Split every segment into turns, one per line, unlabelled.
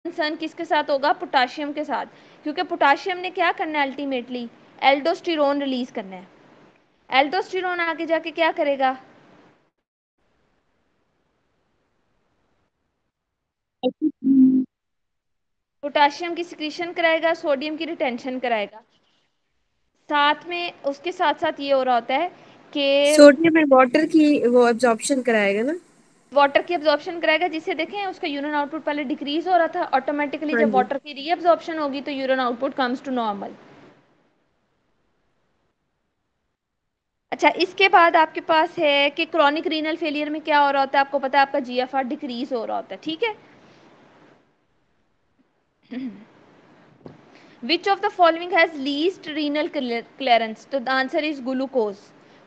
Concern किसके साथ होगा? पोटाशियम के साथ, क्योंकि पोटाशियम ने क्या करना है अल्टीमेटली? एल्डोस्टेरोन रिलीज करना है। एल्डोस्टेरोन आगे जाके क्या करेगा? पोटाशियम की सिक्रीशन कराएगा, सोडियम की रिटेंशन कराएगा। साथ में उसके साथ साथ ये हो रहा होता है कि
सोडियम एंड वाटर की वो एब्जॉर्प्शन कराएगा ना।
वाटर की एब्जॉर्प्शन कराएगा, जिससे देखें उसका यूरिन आउटपुट पहले डिक्रीज हो रहा था, ऑटोमेटिकली
हाँ
जब
जी।
वाटर की रीअब्जॉर्प्शन होगी तो urine output comes to normal. अच्छा, इसके बाद आपके पास है कि क्रॉनिक रीनल फेलियर में क्या हो रहा होता है? आपको पता है आपका जीएफआर डिक्रीज हो रहा होता है, ठीक है। Which of the following has least renal clearance? तो the answer is glucose.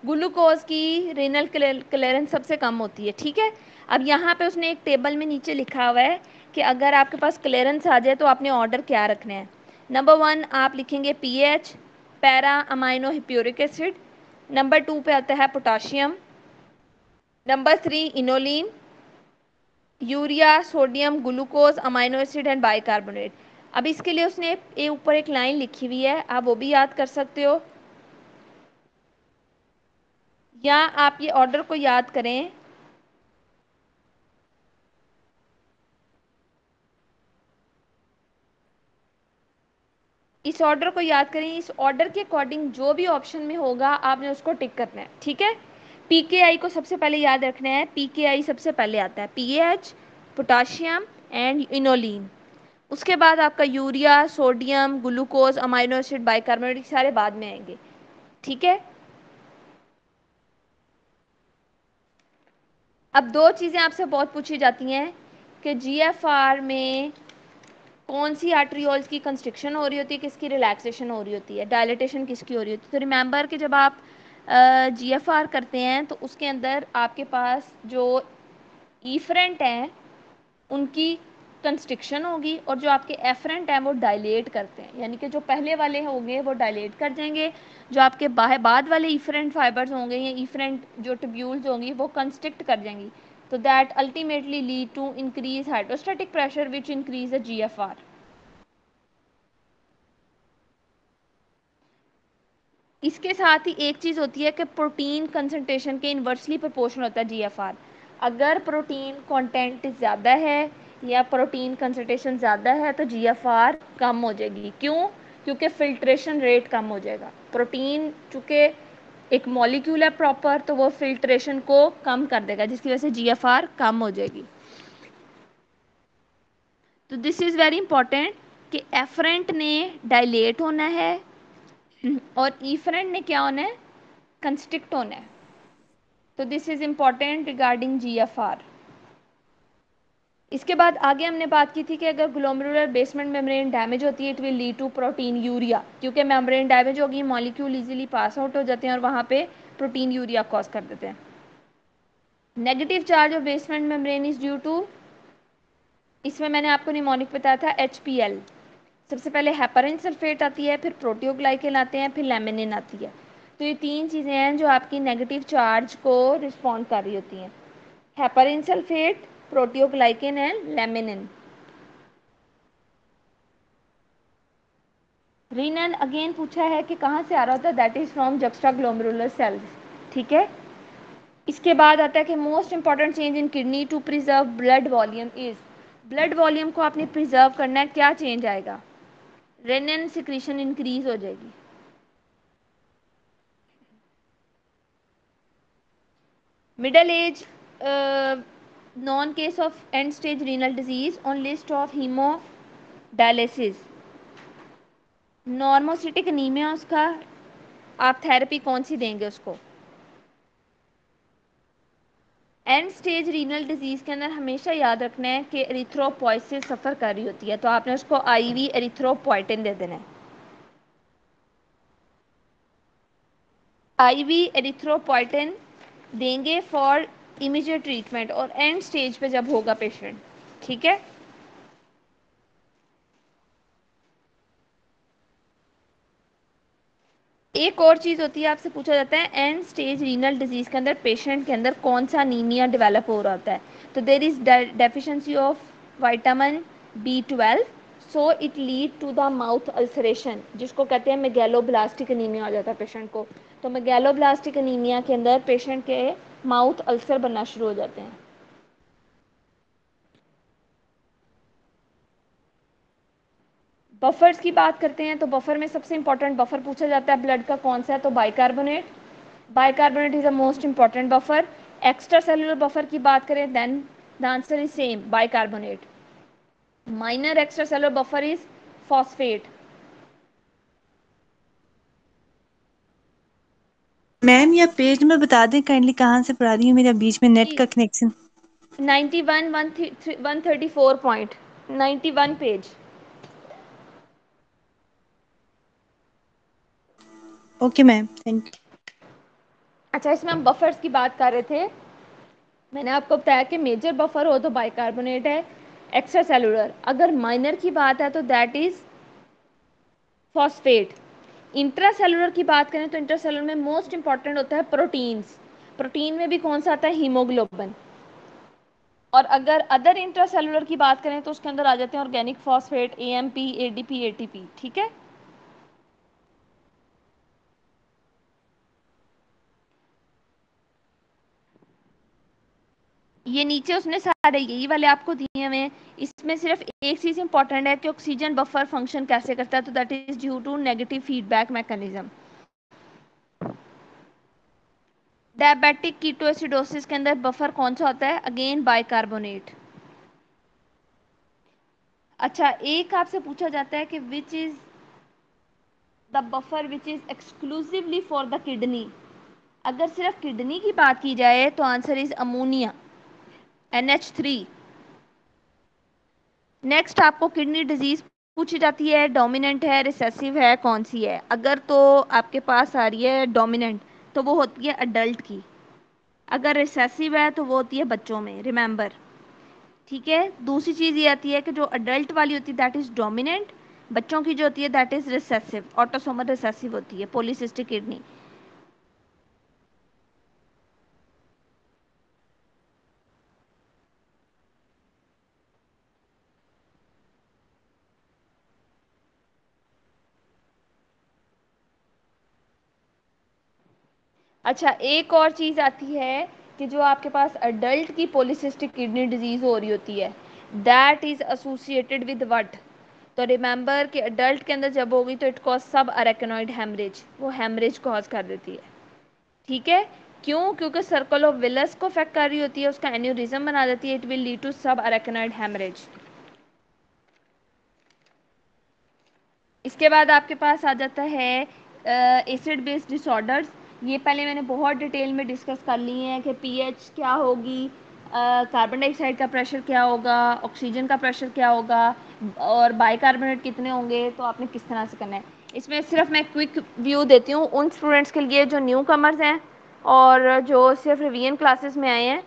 Glucose की रेनल क्लियरेंस सबसे कम होती है, ठीक है। अब यहाँ पे उसने एक टेबल में नीचे लिखा हुआ है कि अगर आपके पास क्लियरेंस आ जाए तो आपने ऑर्डर क्या रखना है। नंबर 1 आप लिखेंगे pH, para amino hippuric acid. Number 2 पे आता है potassium. Number 3 inulin, urea, sodium, glucose, amino acid and bicarbonate. अब इसके लिए उसने ऊपर एक लाइन लिखी हुई है, आप वो भी याद कर सकते हो, या आप ये ऑर्डर को याद करें। इस ऑर्डर को याद करें, इस ऑर्डर के अकॉर्डिंग जो भी ऑप्शन में होगा आपने उसको टिक करना है, ठीक है। पीकेआई को सबसे पहले याद रखना है, पीकेआई सबसे पहले आता है, पीएच, पोटाशियम एंड इनोलिन। उसके बाद आपका urea, sodium, glucose, amino acid, bicarbonate सारे बाद में आएंगे, ठीक है। अब दो चीज़ें आपसे बहुत पूछी जाती हैं कि जीएफआर में कौन सी आर्टरियोल्स की कंस्ट्रिक्शन हो रही होती है, किसकी रिलैक्सेशन हो रही होती है, डायलिटेशन किसकी हो रही होती है। तो रिमेंबर कि जब आप जीएफआर करते हैं तो उसके अंदर आपके पास जो ईफरेंट हैं उनकी कंस्ट्रिक्शन होगी, और जो आपके एफरेंट हैं वो डायलेट करते हैं, यानी कि जो पहले वाले होंगे वो डायलेट कर जाएंगे, जो आपके बाद वाले ईफरेंट फाइबर्स होंगे या ईफरेंट जो ट्यूब्यूल्स होंगी वो कंस्ट्रिक्ट कर जाएंगी। तो that ultimately lead to increase hydrostatic pressure which increase the GFR. इसके साथ ही एक चीज़ होती है कि प्रोटीन कंसंट्रेशन के इन्वर्सली प्रोपोर्शनल होता है जीएफआर। अगर प्रोटीन कंटेंट ज़्यादा है या प्रोटीन कंसंट्रेशन ज़्यादा है तो जीएफआर कम हो जाएगी। क्यों? क्योंकि फिल्ट्रेशन रेट कम हो जाएगा। प्रोटीन चूँकि एक मॉलिक्यूल है प्रॉपर, तो वो फिल्ट्रेशन को कम कर देगा, जिसकी वजह से जीएफआर कम हो जाएगी। तो दिस इज़ वेरी इंपॉर्टेंट कि एफरेंट ने डायलेट होना है और ईफरेंट ने क्या होना है? कंस्ट्रिक्ट होना है। तो this is important regarding GFR. इसके बाद आगे हमने बात की थी कि अगर ग्लोमेरुलर बेसमेंट मेम्ब्रेन डैमेज होती है it will lead to proteinuria, क्योंकि मेम्ब्रेन डैमेज होगी, मॉलिक्यूल इजीली पास आउट हो जाते हैं और वहाँ पे प्रोटीन यूरिया कॉज कर देते हैं। Negative charge of basement membrane is due to, इसमें मैंने आपको निमोनिक बताया था HPL। सबसे पहले हेपारिन सल्फेट आती है, फिर प्रोटियोग्लाइकेन आते हैं, फिर लेमिनिन आती है। तो ये तीन चीज़ें हैं जो आपकी नेगेटिव चार्ज को रिस्पॉन्ड कर रही होती हैं, heparin sulphate, proteoglycan and laminin. Renin again पूछा है कि कहाँ से आ रहा होता है, that is from juxtaglomerular cells, ठीक है। इसके बाद आता है कि most important change in kidney to preserve blood volume is, blood volume को आपने प्रिजर्व करना है, क्या चेंज आएगा? रेनिन सिक्रीशन इंक्रीज हो जाएगी। Middle age non case of and stage renal disease on list of haemodialysis, normocytic anaemia, उसका आप थेरेपी कौन सी देंगे उसको? एंड स्टेज रीनल डिजीज के अंदर हमेशा याद रखना है कि एरिथ्रोपोइसिस सफ़र कर रही होती है, तो आपने उसको आईवी एरिथ्रोपोइटिन दे देना है, आईवी एरिथ्रोपोइटिन देंगे फॉर इमीडिएट ट्रीटमेंट और एंड स्टेज पे जब होगा पेशेंट, ठीक है। एक और चीज़ होती है, आपसे पूछा जाता है एंड स्टेज रीनल डिजीज के अंदर पेशेंट के अंदर कौन सा अनीमिया डेवलप हो रहा होता है। तो there is deficiency of vitamin B12, so it lead to the mouth ulceration, जिसको कहते हैं मेगैलोब्लास्टिक एनीमिया हो जाता है पेशेंट को। तो मेगैलोब्लास्टिक एनीमिया के अंदर पेशेंट के माउथ अल्सर बनना शुरू हो जाते हैं। बफर्स की बात करते हैं तो बफर में सबसे इंपॉर्टेंट बफर पूछा जाता है ब्लड का कौन सा है, तो bicarbonate. Bicarbonate is the most important buffer. Extracellular buffer की बात करें then the answer is same, bicarbonate. Minor extracellular buffer is phosphate.
Ma'am या पेज में बता दें काइंडली कहाँ से पढ़ा रही हूँ, मेरा बीच में नेट का connection.
91 134 point 91 page.
Okay ma'am, thank you.
अच्छा, इसमें हम बफर्स की बात कर रहे थे। मैंने आपको बताया कि मेजर बफर हो तो बाइकार्बोनेट है, एक्स्ट्रा सेलुलर। अगर माइनर की बात है तो that is phosphate. Intra cellular की बात करें तो इंट्रा सेलुलर में मोस्ट इंपॉर्टेंट होता है प्रोटीन्स। प्रोटीन में भी कौन सा आता है, हीमोग्लोबिन। और अगर अदर इंट्रा सेलुलर की बात करें तो उसके अंदर आ जाते हैं organic phosphate, AMP, ADP, ATP. ठीक है, ये नीचे उसने सारे यही वाले आपको दिए हुए हैं। इसमें सिर्फ एक चीज इंपॉर्टेंट है कि ऑक्सीजन बफर फंक्शन कैसे करता है, तो that is due to negative feedback mechanism. Diabetic ketoacidosis के अंदर बफर कौन सा होता है, अगेन बाइकार्बोनेट। अच्छा, एक आपसे पूछा जाता है कि which is the buffer which is exclusively for the kidney. अगर सिर्फ किडनी की बात की जाए तो answer is ammonia, NH3। Next आपको किडनी डिजीज पूछी जाती है, डोमिनेंट है, रिसेसिव है, कौन सी है। अगर तो आपके पास आ रही है डोमिनेंट तो वो होती है अडल्ट की। अगर रिसेसिव है तो वो होती है बच्चों में, रिमेंबर। ठीक है, दूसरी चीज़ ये आती है कि जो अडल्ट वाली होती है दैट इज डोमिनेंट, बच्चों की जो होती है that is recessive, autosomal recessive होती है, पॉलीसिस्टिक किडनी। अच्छा, एक और चीज़ आती है कि जो आपके पास अडल्ट की पॉलीसिस्टिक किडनी डिजीज हो रही होती है that is associated with what, तो रिमेंबर कि अडल्ट के अंदर जब होगी तो इट कॉज सब अरेकेनॉइड हेमरेज, वो हेमरेज कॉज कर देती है। ठीक है, क्यों, क्योंकि सर्कल ऑफ विलस को अफेक्ट कर रही होती है, उसका एन्यूरिज्म बना देती है, इट विल लीड टू सब अरेकेनॉइड हेमरेज। इसके बाद आपके पास आ जाता है एसिड बेस्ड डिसऑर्डर्स। ये पहले मैंने बहुत डिटेल में डिस्कस कर लिए हैं कि पीएच क्या होगी, कार्बन डाइऑक्साइड का प्रेशर क्या होगा, ऑक्सीजन का प्रेशर क्या होगा, और बाइकार्बोनेट कितने होंगे, तो आपने किस तरह से करना है। इसमें सिर्फ मैं क्विक व्यू देती हूँ उन स्टूडेंट्स के लिए जो न्यू कमर्स हैं और जो सिर्फ रिवीजन क्लासेस में आए हैं।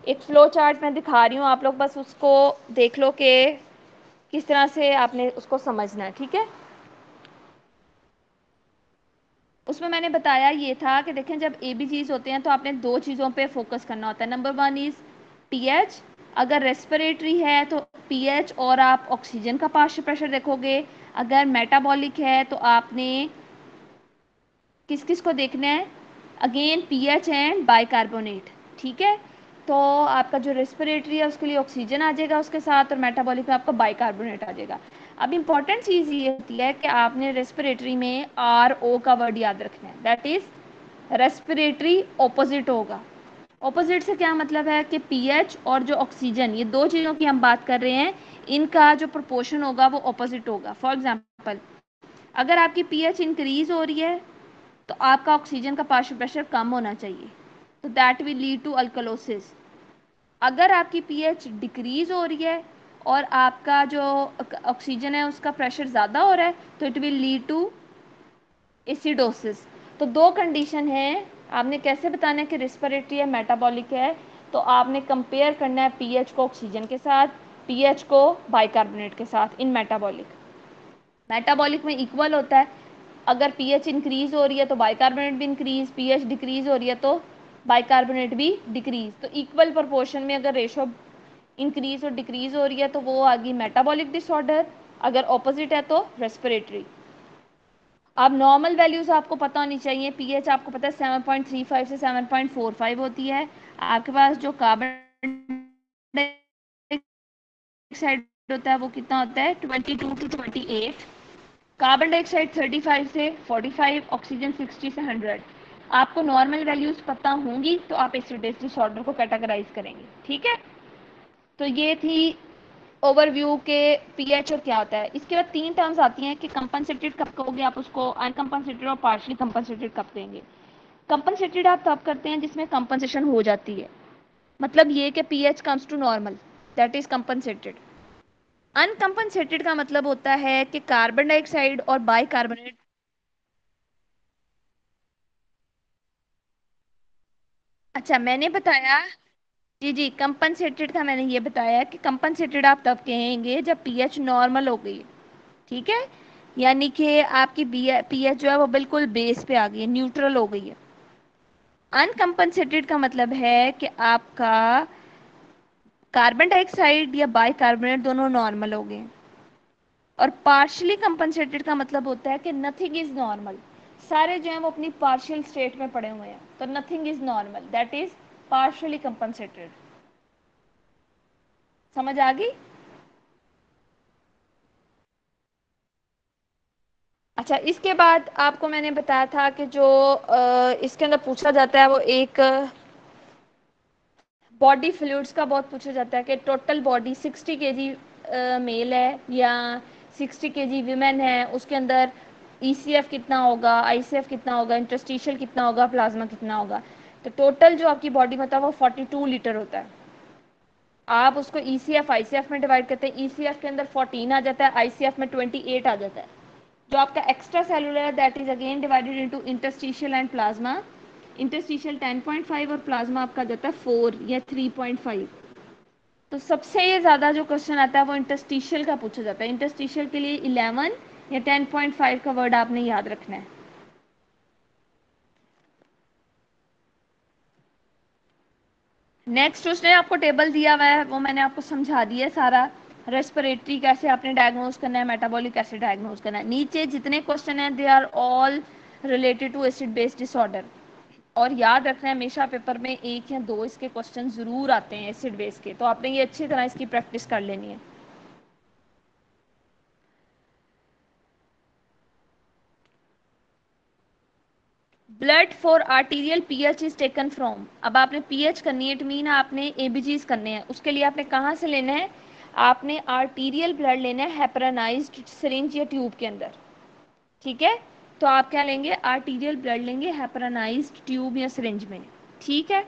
एक फ्लो चार्ट मैं दिखा रही हूँ, आप लोग बस उसको देख लो कि किस तरह से आपने उसको समझना है। ठीक है, उसमें मैंने बताया ये था कि देखें जब एबीजीज होते हैं तो आपने दो चीज़ों पे फोकस करना होता है। नंबर वन इज पीएच, अगर रेस्पिरेटरी है तो पीएच और आप ऑक्सीजन का पार्शियल प्रेशर देखोगे। अगर मेटाबॉलिक है तो आपने किस किस को देखना है, अगेन पीएच एंड बाइकार्बोनेट। ठीक है, तो आपका जो रेस्पिरेटरी है उसके लिए ऑक्सीजन आ जाएगा उसके साथ, और मेटाबॉलिक में आपका बाइकार्बोनेट आ जाएगा। अब इंपॉर्टेंट चीज़ ये होती है कि आपने रेस्पिरेटरी में RO का वर्ड याद रखना है, दैट इज रेस्पिरेटरी ऑपोजिट होगा। ऑपोजिट से क्या मतलब है कि पीएच और जो ऑक्सीजन, ये दो चीज़ों की हम बात कर रहे हैं, इनका जो प्रोपोर्शन होगा वो ऑपोजिट होगा। फॉर एग्जाम्पल, अगर आपकी पीएच इंक्रीज हो रही है तो आपका ऑक्सीजन का पार्शियल प्रेशर कम होना चाहिए, तो that will lead to alkalosis. अगर आपकी पीएच डिक्रीज हो रही है और आपका जो ऑक्सीजन है उसका प्रेशर ज़्यादा हो रहा है तो it will lead to acidosis. तो दो कंडीशन है, आपने कैसे बताना है कि रेस्पिरेटरी है मेटाबॉलिक है, तो आपने कंपेयर करना है पीएच को ऑक्सीजन के साथ, पीएच को बाइकार्बोनेट के साथ इन मेटाबॉलिक। मेटाबॉलिक में इक्वल होता है, अगर पीएच इंक्रीज हो रही है तो बाइकार्बोनेट भी इंक्रीज, पीएच डिक्रीज हो रही है तो बाइकार्बोनेट भी डिक्रीज। तो इक्वल प्रोपोर्शन में अगर रेशो इंक्रीज और डिक्रीज हो रही है तो वो आ गई मेटाबॉलिक डिसऑर्डर, अगर ऑपोजिट है तो रेस्पिरेटरी। अब नॉर्मल वैल्यूज आपको पता होनी चाहिए, पीएच आपको पता है 7.35 से 7.45 होती है। आपके पास जो कार्बन डाइऑक्साइड होता है वो कितना होता है 22 to 28, कार्बन डाइऑक्साइड 35 से 45, ऑक्सीजन 60 से 100। आपको नॉर्मल वैल्यूज पता होंगी तो आप एसिड बेस डिसऑर्डर को कैटेगराइज करेंगे, ठीक है। तो ये थी ओवरव्यू के पीएच और क्या होता है। इसके बाद तीन टर्म्स आती हैं कि कंपनसेटेड कब कहोगे आप उसको, अनकंपनसेटेड और पार्शली कंपनसेटेड कब देंगे। कंपनसेटेड आप तब करते हैं जिसमें कंपनसेशन हो जाती है, मतलब ये कि pH comes to normal, that is compensated. Uncompensated का मतलब होता है कि कार्बन डाइऑक्साइड और बाइकार्बोनेट, अच्छा मैंने बताया, जी जी कंपनसेटेड का मैंने ये बताया कि कंपनसेटेड आप तब कहेंगे जब पीएच नॉर्मल हो गई, ठीक है, यानी कि आपकी पीएच जो है वो बिल्कुल बेस पे आ गई है, न्यूट्रल हो गई है। अनकंपनसेटेड का मतलब है कि आपका कार्बन डाइऑक्साइड या बाइकार्बोनेट दोनों नॉर्मल हो गए। और पार्शियली कंपनसेटेड का मतलब होता है कि नथिंग इज नॉर्मल, सारे जो है वो अपनी पार्शियल स्टेट में पड़े हुए हैं, तो nothing is normal, that is partially compensated. समझ आ गई? अच्छा, इसके बाद आपको मैंने बताया था कि जो इसके अंदर पूछा जाता है वो एक बॉडी फ्लूइड्स का बहुत पूछा जाता है कि टोटल बॉडी 60 केजी मेल है या 60 केजी वीमेन है, उसके अंदर ईसीएफ कितना होगा, आईसीएफ कितना होगा, इंटरस्टिशियल कितना होगा, प्लाज्मा कितना होगा। तो टोटल जो आपकी बॉडी में होता है वो 42 लीटर होता है। आप उसको ईसीएफ आईसीएफ में डिवाइड करते हैं, ईसीएफ के अंदर 14 आ जाता है, आईसीएफ में 28 आ जाता है। जो आपका एक्स्ट्रा सेलुलर है that is again divided into interstitial and plasma. Interstitial 10.5 और प्लाज्मा आपका जाता है 4 या 3.5। तो सबसे ज़्यादा जो क्वेश्चन आता है वो इंटरस्टिशियल का पूछा जाता है। इंटरस्टिशियल के लिए 11 या 10.5 का वर्ड आपने याद रखना है। नेक्स्ट उसने आपको टेबल दिया हुआ है, वो मैंने आपको समझा दिया है सारा। रेस्पिरेटरी कैसे आपने डायग्नोज करना है, मेटाबॉलिक कैसे डायग्नोज करना है। नीचे जितने क्वेश्चन हैं they are all related to acid based disorder. और याद रखना है हमेशा पेपर में एक या दो इसके क्वेश्चन जरूर आते हैं एसिड बेस के, तो आपने ये अच्छी तरह इसकी प्रैक्टिस कर लेनी है। Blood for arterial pH is taken from, अब आपने पीएच करनी है, इट मीन आपने एबीजीज करने हैं, उसके लिए आपने कहाँ से लेना है, आपने आर्टीरियल ब्लड लेना है हेपरानाइज्ड सिरिंज या ट्यूब के अंदर, ठीक है। तो आप क्या लेंगे, आर्टीरियल ब्लड लेंगे हेपरानाइज्ड ट्यूब या सिरिंज में, ठीक है।